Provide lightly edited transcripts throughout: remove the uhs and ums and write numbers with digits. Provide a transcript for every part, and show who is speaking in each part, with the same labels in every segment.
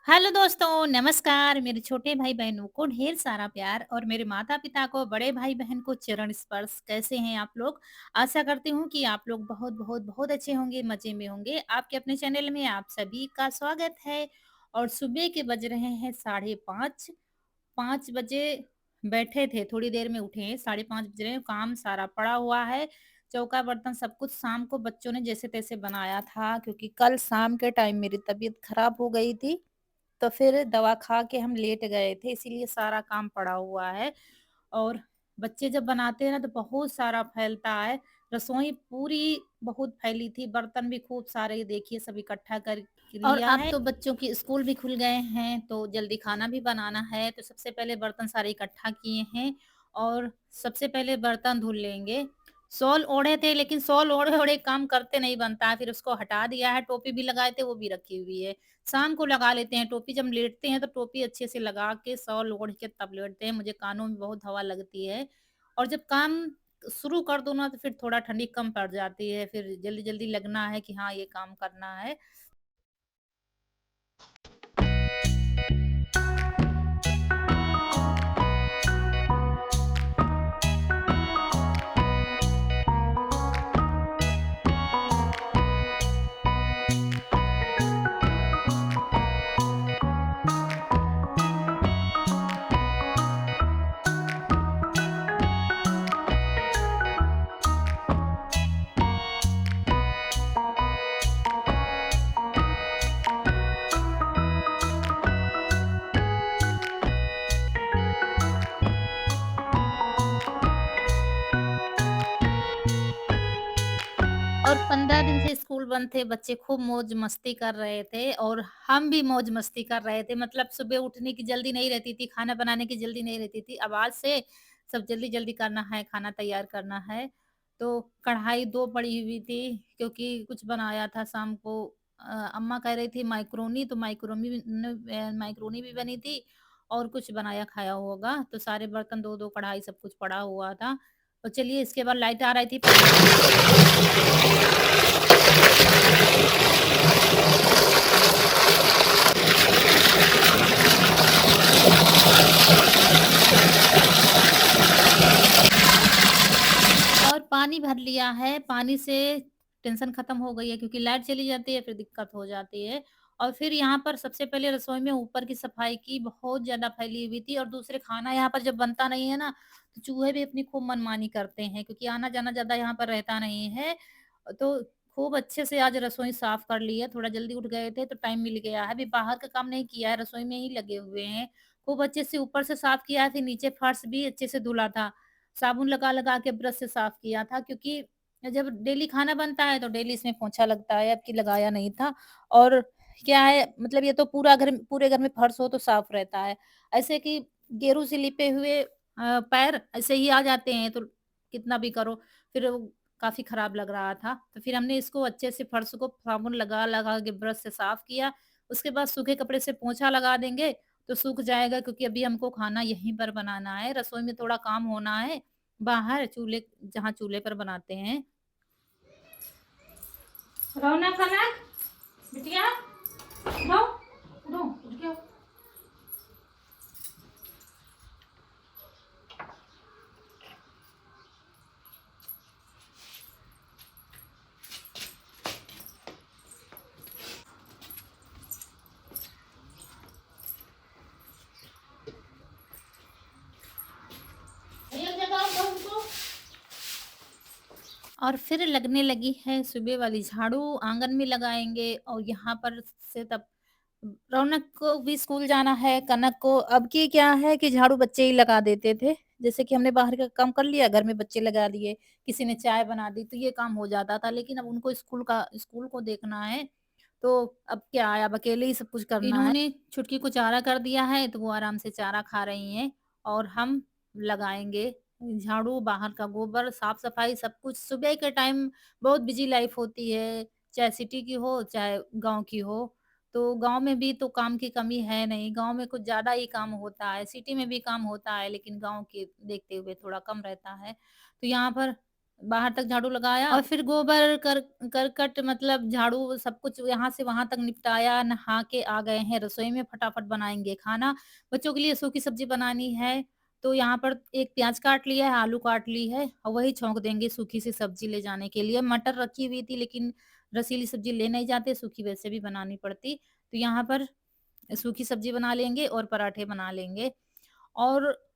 Speaker 1: Hello दोस्तों, नमस्कार। मेरे छोटे भाई-बहनों को ढेर सारा प्यार और मेरे माता-पिता को, बड़े भाई-बहन को चरण स्पर्श। कैसे हैं आप लोग? आशा करती हूँ कि आप लोग बहुत अच्छे होंगे, मज़े में होंगे। आपके अपने चैनल में आप सभी का स्वागत है और सुबह के बज रहे हैं 5:30। 5 बजे बैठे थे, थोड़ी देर में उठे हैं, 5:30 बज रहे हैं, काम सारा पड़ा हुआ है। चौका बर्तन सब कुछ शाम को बच्चों ने जैसे-तैसे बनाया था क्योंकि कल शाम के टाइम मेरी तबीयत खराब हो गई थी। तो फिर दवा खा के हम लेट गए थे, इसीलिए सारा काम पड़ा हुआ है। और बच्चे जब बनाते हैं ना तो बहुत सारा फैलता है। रसोई पूरी बहुत फैली थी, बर्तन भी खूब सारे देखिए सब इकट्ठा कर और
Speaker 2: लिया
Speaker 1: अब
Speaker 2: है।
Speaker 1: तो बच्चों की स्कूल भी खुल गए हैं, तो जल्दी खाना भी बनाना है, तो सबसे पहले बर्तन सारे इकट्ठा किए हैं और सबसे पहले बर्तन धुल लेंगे। शॉल ओढ़े थे लेकिन शॉल ओढ़े-ओढ़े काम करते नहीं बनता है, फिर उसको हटा दिया है, टोपी भी लगाए थे वो भी रखी हुई है। शाम को लगा लेते हैं टोपी, जब लेटते हैं तो टोपी अच्छे से लगा के शॉल ओढ़ के तब लेटते हैं, मुझे कानों में बहुत हवा लगती है। और जब काम शुरू कर दो ना तो फिर थोड़ा ठंडी कम पड़ जाती है, फिर जल्दी-जल्दी लगना है कि हाँ, ये काम करना है। और 15 दिन से स्कूल बंद थे, बच्चे खूब मौज-मस्ती कर रहे थे और हम भी मौज-मस्ती कर रहे थे। मतलब सुबह उठने की जल्दी नहीं रहती थी, खाना बनाने की जल्दी नहीं रहती थी। अब आज से सब जल्दी-जल्दी करना है, खाना तैयार करना है। तो कढ़ाई 2 पड़ी हुई थी क्योंकि कुछ बनाया था शाम को। अम्मा कह रही थी मैक्रोनी, तो मैक्रोनी भी बनी थी और कुछ बनाया खाया होगा। तो सारे बर्तन 2-2 कढ़ाई सब कुछ पड़ा हुआ था। तो चलिए इसके बाद लाइट आ रही थी, पानी भर लिया। और पानी भर लिया है, पानी से टेंशन खत्म हो गई है क्योंकि लाइट चली जाती है फिर दिक्कत हो जाती है। और फिर यहाँ पर सबसे पहले रसोई में ऊपर की सफाई की, बहुत ज़्यादा फैली हुई थी और दूसरे खाना यहाँ पर जब बनता नहीं है ना, तो चूहे भी अपनी खूब मनमानी करते हैं क्योंकि आना-जाना ज़्यादा यहाँ पर रहता नहीं है। तो खूब अच्छे से आज रसोई साफ कर ली है, थोड़ा जल्दी उठ गए थे तो टाइम मिल गया है। अभी बाहर का काम नहीं किया है, रसोई में ही लगे हुए हैं। खूब अच्छे से ऊपर से साफ किया है, फिर नीचे फर्श भी अच्छे से धुला था। साबुन लगा-लगा के ब्रश से साफ किया था क्योंकि जब डेली खाना बनता है तो डेली इसमें पोंछा लगता है, अब की लगाया नहीं था। और क्या है मतलब ये तो पूरे घर में फर्श हो तो साफ रहता है। ऐसे कि गेरू से लिपे हुए पैर ऐसे ही आ जाते हैं तो कितना भी करो, फिर वो काफ़ी खराब लग रहा था। तो फिर हमने इसको अच्छे से फर्श को साबुन लगा-लगा के ब्रश से साफ किया। उसके बाद सूखे कपड़े से पोंछा लगा देंगे तो सूख जाएगा क्योंकि अभी हमको खाना यहीं पर बनाना है, रसोई में थोड़ा काम होना है, बाहर जहाँ चूल्हे पर बनाते हैं। रौनक कनक, बिटिया उठो, उठो, उठ के आओ। एक जगह उठो उनको। और फिर लगने लगी है सुबह वाली झाड़ू, आंगन में लगाएँगे और यहाँ पर से तब रौनक को भी स्कूल जाना है, कनक को अब की क्या है कि झाड़ू बच्चे ही लगा देते थे। जैसे कि हमने बाहर का काम कर लिया, घर में बच्चे लगा लिए, किसी ने चाय बना दी, तो ये काम हो जाता था। लेकिन अब उनको स्कूल को देखना है, तो अब क्या है, अब अकेले ही सब कुछ करना है। इन्होंने छुटकी को चारा कर दिया है, तो वो आराम से चारा खा रही हैं और हम लगाएँगे झाड़ू, बाहर का गोबर, साफ-सफाई सब कुछ। सुबह के टाइम बहुत बिज़ी लाइफ़ होती है, चाहे सिटी की हो, चाहे गाँव की हो। तो गाँव में भी तो काम की कमी है नहीं, गाँव में कुछ ज़्यादा ही काम होता है, सिटी में भी काम होता है लेकिन गाँव के देखते हुए थोड़ा कम रहता है। तो यहाँ पर बाहर तक झाड़ू लगाया और फिर गोबर करकट मतलब झाड़ू सब कुछ यहाँ से वहां तक निपटाया। नहा के आ गए हैं रसोई में, फटाफट बनाएंगे खाना। बच्चों के लिए सूखी सब्जी बनानी है, तो यहाँ पर एक प्याज काट लिया है, आलू काट ली है और वही छौंक देंगे सूखी सी सब्जी ले जाने के लिए। मटर रखी हुई थी लेकिन रसीली सब्जी ले नहीं जाते, सूखी वैसे भी बनानी पड़ती, तो यहाँ पर सूखी सब्जी बना लेंगे और पराठे बना लेंगे। और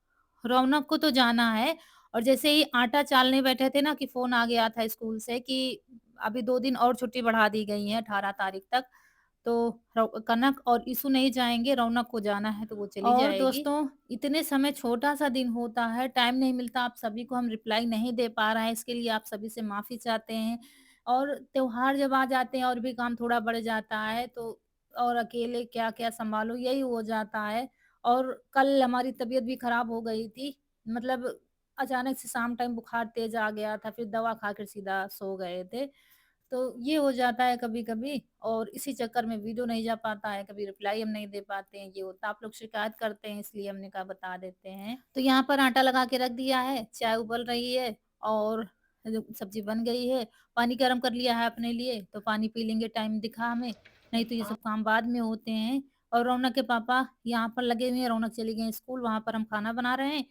Speaker 1: रौनक को तो जाना है। और जैसे ही आटा चालने बैठे थे ना कि फ़ोन आ गया था स्कूल से कि अभी 2 दिन और छुट्टी बढ़ा दी गई है 18 तारीख तक। तो कनक और इशू नहीं जाएँगे, रौनक को जाना है तो वो चली और जाएगी। दोस्तों इतने समय छोटा-सा दिन होता है, टाइम नहीं मिलता, आप सभी को हम रिप्लाई नहीं दे पा रहे हैं, इसके लिए आप सभी से माफ़ी चाहते हैं। और त्योहार जब आ जाते हैं और भी काम थोड़ा बढ़ जाता है तो और अकेले क्या-क्या सँभालो यही हो जाता है। और कल हमारी तबीयत भी खराब हो गई थी, मतलब अचानक से शाम टाइम बुखार तेज़ आ गया था, फिर दवा खाकर सीधा सो गए थे। तो ये हो जाता है कभी-कभी और इसी चक्कर में वीडियो नहीं जा पाता है, कभी रिप्लाई हम नहीं दे पाते हैं, ये होता है। आप लोग शिकायत करते हैं इसलिए हमने कहा बता देते हैं। तो यहाँ पर आटा लगा के रख दिया है, चाय उबल रही है और जो सब्ज़ी बन गई है, पानी गरम कर लिया है अपने लिए, तो पानी पी लेंगे, टाइम दिखा हमें, नहीं तो ये सब काम बाद में होते हैं। और रौनक के पापा यहाँ पर लगे हुए हैं, रौनक चली गई स्कूल, वहाँ पर हम खाना बना रहे हैं।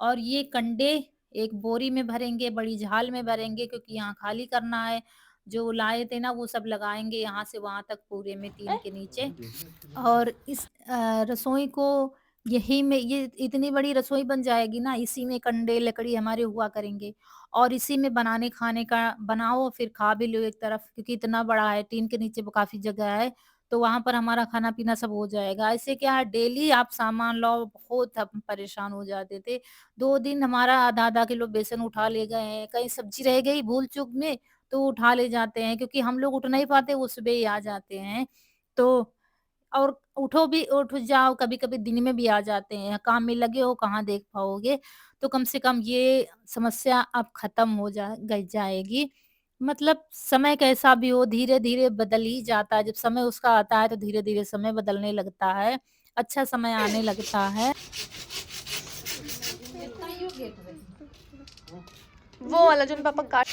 Speaker 1: और ये कंडे एक बोरी में भरेंगे, बड़ी झाल में भरेंगे क्योंकि यहाँ खाली करना है। जो लाए थे ना वो सब लगाएँगे यहाँ से वहाँ तक पूरे में टीन के नीचे। और इस रसोई को यही में ये इतनी बड़ी रसोई बन जाएगी ना, इसी में कंडे, लकड़ी हमारे हुआ करेंगे और इसी में बनाने खाने का बनाओ फिर खा भी लो एक तरफ क्योंकि इतना बड़ा है, टीन के नीचे काफ़ी जगह है, तो वहाँ पर हमारा खाना-पीना सब हो जाएगा। ऐसे क्या है डेली आप सामान लाओ, बहुत हम परेशान हो जाते थे। 2 दिन हमारा आधा-आधा किलो बेसन उठा ले गए हैं, कहीं सब्ज़ी रह गई भूल-चूक में तो उठा ले जाते हैं क्योंकि हम लोग उठ नहीं पाते, वो सुबह ही आ जाते हैं। तो और उठ जाओ कभी-कभी दिन में भी आ जाते हैं, काम में लगे हो कहाँ देख पाओगे, तो कम से कम ये समस्या अब खत्म हो जाएगी। मतलब समय कैसा भी हो धीरे-धीरे बदल ही जाता है, जब समय उसका आता है तो धीरे-धीरे समय बदलने लगता है, अच्छा समय आने लगता है।
Speaker 2: वो वाला जो पापा काट।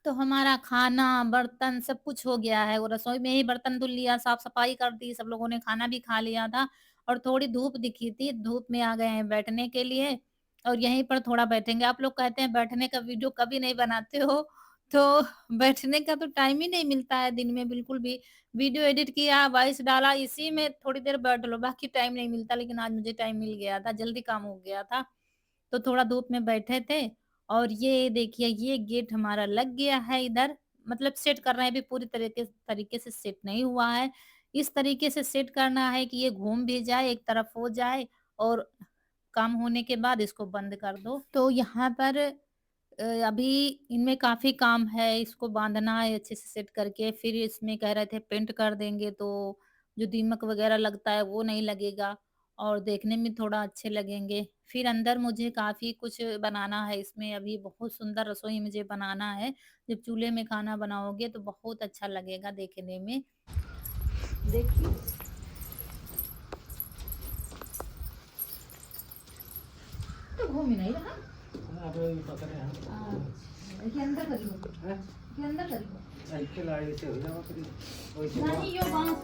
Speaker 1: तो हमारा खाना, बर्तन सब कुछ हो गया है, वो रसोई में ही बर्तन धुल लिया, साफ-सफाई कर दी, सब लोगों ने खाना भी खा लिया था और थोड़ी धूप दिखी थी, धूप में आ गए हैं बैठने के लिए और यहीं पर थोड़ा बैठेंगे। आप लोग कहते हैं बैठने का वीडियो कभी नहीं बनाते हो, तो बैठने का तो टाइम ही नहीं मिलता है दिन में बिल्कुल भी। वीडियो एडिट किया, वॉइस डाला, इसी में थोड़ी देर बैठ लो, बाकी टाइम नहीं मिलता, लेकिन आज मुझे टाइम मिल गया था, जल्दी काम हो गया था। तो थोड़ा धूप में बैठे थे और ये देखिए ये गेट हमारा लग गया है इधर मतलब सेट कर रहे हैं अभी पूरी तरीके तरीके से सेट नहीं हुआ है। इस तरीके से सेट करना है कि ये घूम भी जाए, एक तरफ हो जाए और काम होने के बाद इसको बंद कर दो। तो यहाँ पर अभी इनमें काफ़ी काम है, इसको बाँधना है अच्छे से सेट करके, फिर इसमें कह रहे थे पेंट कर देंगे तो जो दीमक वग़ैरह लगता है वो नहीं लगेगा और देखने में थोड़ा अच्छे लगेंगे। फिर अंदर मुझे काफ़ी कुछ बनाना है इसमें अभी बहुत सुंदर रसोई मुझे बनाना है। जब चूल्हे में खाना बनाओगे तो बहुत अच्छा लगेगा देखने में। देखिए तो घूम ही नहीं रहा। अच्छा, ये अंदर करियो, ये अंदर करियो। नहीं यो बाँस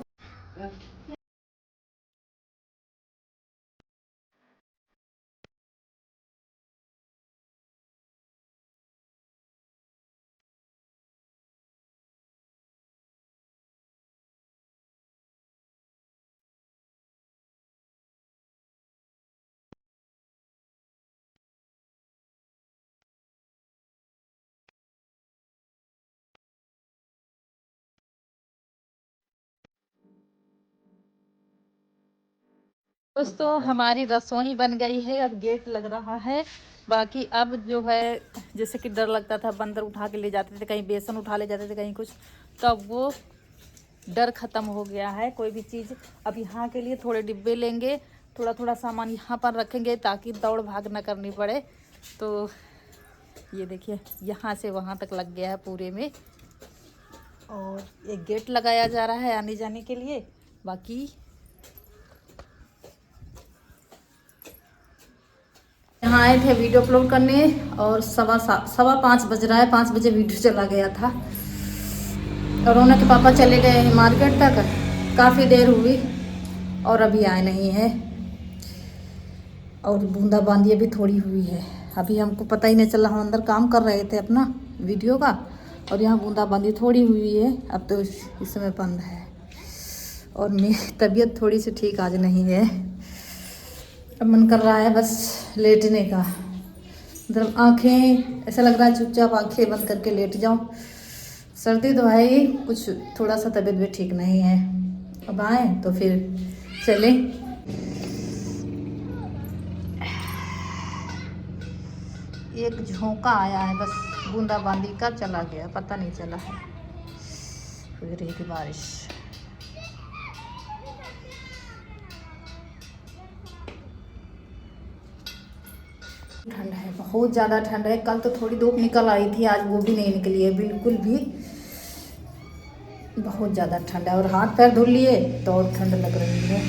Speaker 1: दोस्तों हमारी रसोई बन गई है, अब गेट लग रहा है। बाकी अब जो है जैसे कि डर लगता था बंदर उठा के ले जाते थे, कहीं बेसन उठा ले जाते थे कहीं कुछ, तो अब वो डर ख़त्म हो गया है कोई भी चीज़। अब यहाँ के लिए थोड़े डिब्बे लेंगे, थोड़ा-थोड़ा सामान यहाँ पर रखेंगे ताकि दौड़ भाग ना करनी पड़े। तो ये देखिए यहाँ से वहाँ तक लग गया है पूरे में और एक गेट लगाया जा रहा है आने जाने के लिए। बाकी आए थे वीडियो अपलोड करने और सवा 5 बज रहा है, 5 बजे वीडियो चला गया था और रोनक के पापा चले गए हैं मार्केट तक, काफ़ी देर हुई और अभी आए नहीं है और बूंदाबांदी अभी थोड़ी हुई है। अभी हमको पता ही नहीं चला, हम अंदर काम कर रहे थे अपना वीडियो का और यहाँ बूंदाबांदी थोड़ी हुई है। अब तो इस समय बंद है और मेरी तबीयत थोड़ी सी ठीक आज नहीं है। अब मन कर रहा है बस लेटने का, मतलब आँखें ऐसा लग रहा है चुपचाप आँखें बंद करके लेट जाऊँ। सर्दी तो है ही, कुछ थोड़ा सा तबीयत भी ठीक नहीं है। अब आए तो फिर चलें। एक झोंका आया है बस बूंदाबांदी का, चला गया, पता नहीं चला है। हुई रही थी बारिश। ठंड है, बहुत ज़्यादा ठंड है। कल तो थोड़ी धूप निकल आई थी, आज वो भी नहीं निकली है बिल्कुल भी। बहुत ज़्यादा ठंड है और हाथ पैर धुल लिए तो और ठंड लग रही है।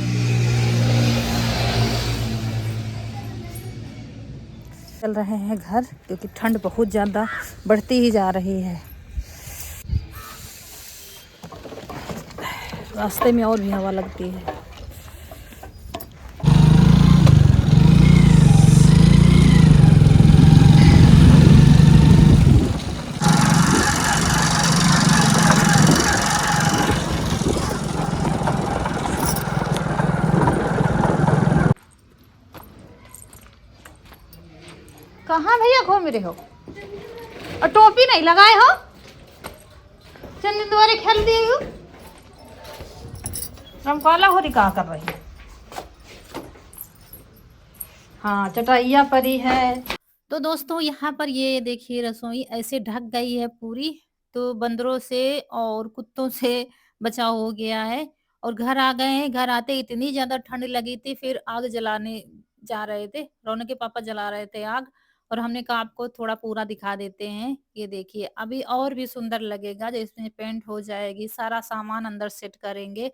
Speaker 1: चल रहे हैं घर क्योंकि ठंड बहुत ज़्यादा बढ़ती ही जा रही है। रास्ते में और भी हवा लगती है। कहाँ भैया घूम रहे हो और टोपी नहीं लगाए हो? चंदन द्वारे खेल दिए हो। रमकाला हो रही कहाँ कर रही है? हाँ चटाइया परी है। तो दोस्तों यहाँ पर ये देखिए रसोई ऐसे ढक गई है पूरी, तो बंदरों से और कुत्तों से बचाव हो गया है। और घर आ गए हैं, घर आते इतनी ज्यादा ठंड लगी थी, फिर आग जलाने जा रहे थे, रौनक के पापा जला रहे थे आग और हमने कहा आपको थोड़ा पूरा दिखा देते हैं। ये देखिए अभी और भी सुंदर लगेगा जब इसमें पेंट हो जाएगी, सारा सामान अंदर सेट करेंगे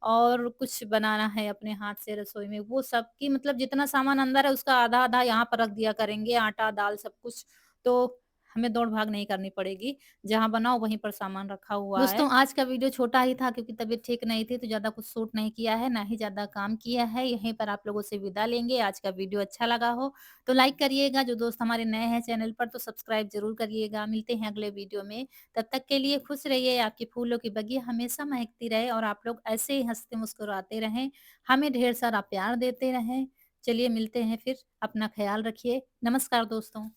Speaker 1: और कुछ बनाना है अपने हाथ से रसोई में, वो सब की मतलब जितना सामान अंदर है उसका आधा-आधा यहाँ पर रख दिया करेंगे, आटा, दाल सब कुछ। तो हमें दौड़-भाग नहीं करनी पड़ेगी, जहाँ बनाओ वहीं पर सामान रखा हुआ है। दोस्तों आज का वीडियो छोटा ही था क्योंकि तबीयत ठीक नहीं थी, तो ज़्यादा कुछ शूट नहीं किया है, ना ही ज़्यादा काम किया है। यहीं पर आप लोगों से विदा लेंगे। आज का वीडियो अच्छा लगा हो तो लाइक करिएगा, जो दोस्त हमारे नए हैं चैनल पर तो सब्सक्राइब ज़रूर करिएगा। मिलते हैं अगले वीडियो में, तब तक के लिए खुश रहिए, आपकी फूलों की बगिया हमेशा महकती रहे और आप लोग ऐसे ही हँसते मुस्कुराते रहें, हमें ढेर सारा प्यार देते रहें। चलिए मिलते हैं फिर, अपना ख़्याल रखिए। नमस्कार दोस्तों।